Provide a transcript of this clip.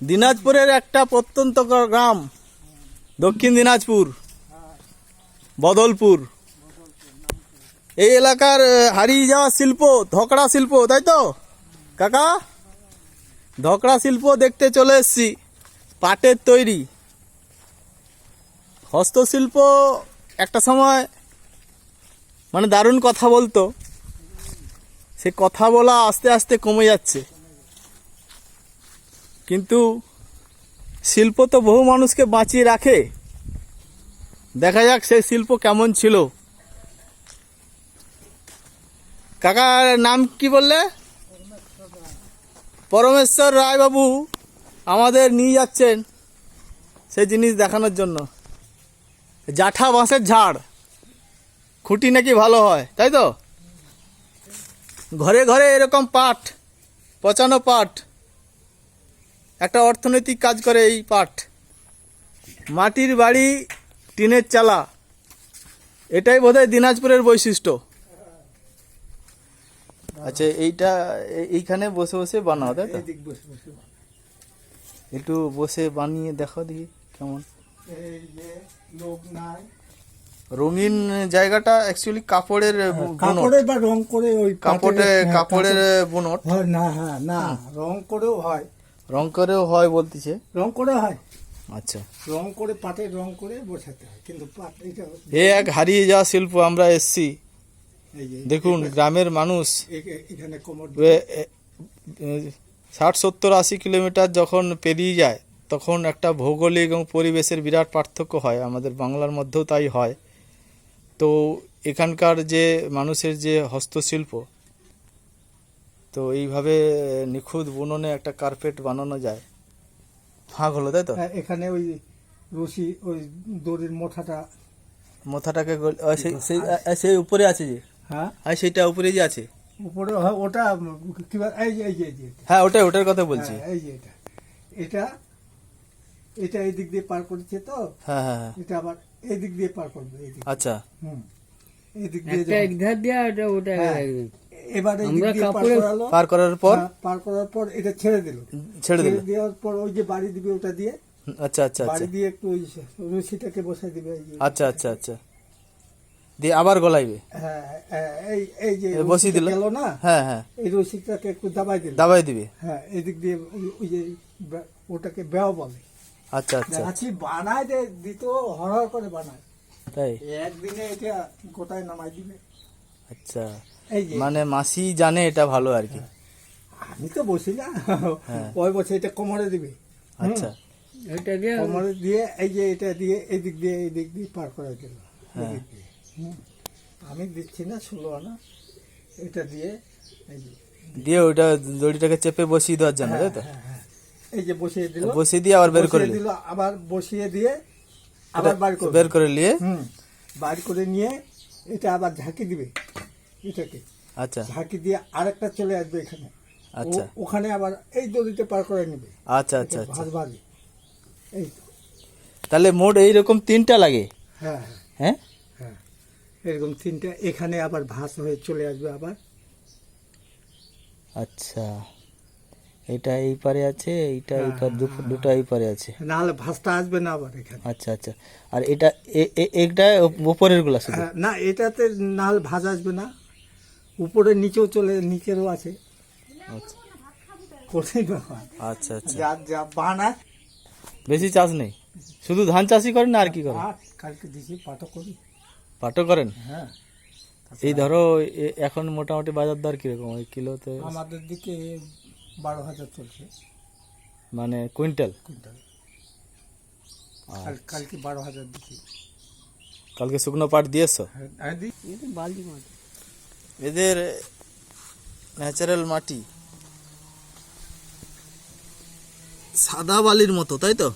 দিনাজপুরের একটা প্রত্যন্ত গ্রাম, দক্ষিণ দিনাজপুর, বদলপুর। এই এলাকার হারিয়ে যাওয়া শিল্প ধকড়া শিল্প, তাই তো কাকা? ধকড়া শিল্প দেখতে চলে এসেছি। পাটের তৈরি হস্তশিল্প একটা সময় মানে দারুণ কথা বলতো, সে কথা বলা আস্তে আস্তে কমে যাচ্ছে। কিন্তু শিল্প তো বহু মানুষকে বাঁচিয়ে রাখে। দেখা যাক সেই শিল্প কেমন ছিল। কাকার নাম কি বললে? পরমেশ্বর রায় বাবু আমাদের নিয়ে যাচ্ছেন সেই জিনিস দেখানোর জন্য। জাঠা বাঁশের ঝাড়, খুঁটি নাকি ভালো হয়, তাই তো? ঘরে ঘরে এরকম পাট, পচানো পাট, একটা অর্থনৈতিক কাজ করে এই পাট। মাটির বাড়ি, টিনের চালা, এটাই বোধহয় দিনাজপুরের বৈশিষ্ট্য। আচ্ছা, এইটা এইখানে বসে বসে বানাও, তাই তো? একটু বসে বানিয়ে দেখো দেখি কেমন। রঙিন জায়গাটা অ্যাকচুয়ালি কাপড়ের বা রং করে ওই কাপড়ের বুনট না। হ্যাঁ না, রং করেও হয়। রং করেও হয় বলতেছে? রং করে হয়। আচ্ছা, রং করে পাটের রং করে বসাতে হয়। কিন্তু পাট এক হারিয়ে যাওয়া শিল্প। আমরা এসছি, দেখুন গ্রামের মানুষ 60-70-80 কিলোমিটার যখন পেরিয়ে যায় তখন একটা ভৌগোলিক এবং পরিবেশের বিরাট পার্থক্য হয়। আমাদের বাংলার মধ্যেও তাই হয়। তো এখানকার যে মানুষের যে হস্তশিল্প, তো এইভাবে নিখুঁত বুননে একটা কার্পেট বানানো যায়। ফাঁক হলো, তাই তো? এখানে ওই রশি, ওই দড়ির মোথাটাকে সেই উপরে আছে যে, হ্যাঁ সেইটা উপরে যে আছে উপরে, ওটা কি হ্যাঁ, ওটার কথা বলছি। এই যে এটা এই দিক দিয়ে পার করেছে তো। হ্যাঁ হ্যাঁ, এটা আবার এই দিক দিয়ে পার করবে। আচ্ছা, এই দিক দিয়ে ওটা এবার পার করার পর এটা ছেড়ে দেওয়ার পর ওই যে বাড়ি দিবে ওটা দিয়ে। আচ্ছা আচ্ছা, বাড়ি দিয়ে একটু ওই রশিটাকে বসাই দিবে। আচ্ছা আচ্ছা আচ্ছা, দিয়ে আবার গলাইবে। হ্যাঁ, এই যে বসিয়ে দিল না। হ্যাঁ হ্যাঁ, এই রশিটাকে একটু দাবাই দিবে। হ্যাঁ, এদিক দিয়ে ওই যে ওটাকে বেও বলে। আচ্ছা আচ্ছা, বানায় দিত, হর করে বানায়, তাই একদিনে এটা গোটায় নামাই দিবে। আচ্ছা, মানে মাসি জানে এটা ভালো আর কি। আমি তো বসি না, ওই বসে এটা কোমরে দিবে। আচ্ছা, এটা দিয়ে কোমরে দিয়ে এই যে এটা দিয়ে এদিক দিয়ে পার করে দিল। আমি দিচ্ছি না 16 আনা, এটা দিয়ে দিয়ে ওইটা দড়িটাকে চেপে বসিয়ে দেওয়ার জন্য, তাই তো? এই যে বসিয়ে দিল, বসিয়ে দিয়ে আবার বের করে দিল, আবার বসিয়ে দিয়ে আবার বের করে নিয়ে বার করে নিয়ে এটা আবার ঝাঁকি দিবে এটাকে। আচ্ছা, ঝাঁকি দিয়ে আরেকটা চলে আসবে এখানে। আচ্ছা, ওখানে আবার এই দড়িতে পার করে নেবে। আচ্ছা আচ্ছা আচ্ছা, ভাঁজ। এই তাহলে মোট এইরকম 3টা লাগে? হ্যাঁ হ্যাঁ হ্যাঁ, এরকম 3টা। এখানে আবার ভাঁজ হয়ে চলে আসবে আবার। আচ্ছা, এটা এই পারে আছে, এইটা এই পারে, দুটো এই পারে আছে, নাহলে ভাঁজটা আসবে না আবার এখানে। আচ্ছা আচ্ছা, আর এটা এটা উপরের গুলা শুধু? না, এটাতে নাহলে ভাঁজ আসবে না। উপরে নিচেরও আছে। আচ্ছা কঠিন ব্যাপার। আচ্ছা আচ্ছা, যা বানায়। বেশি চাষ নেই, শুধু ধান চাষই করেন না আর কি করেন? কালকে দিছি, পাটও করি। পাটও করেন? হ্যাঁ। এই ধরো এখন মোটামুটি বাজার দর কিরকম ওই কিলোতে? আমাদের দিকে 12,000 চলছে, মানে কুইন্টাল। কালকে 12,000 দিচ্ছি। কালকে শুকনো পাট দিয়েছো? বালি মাটি, এদের ন্যাচারাল মাটি, সাদা বালির মতো, তাই তো?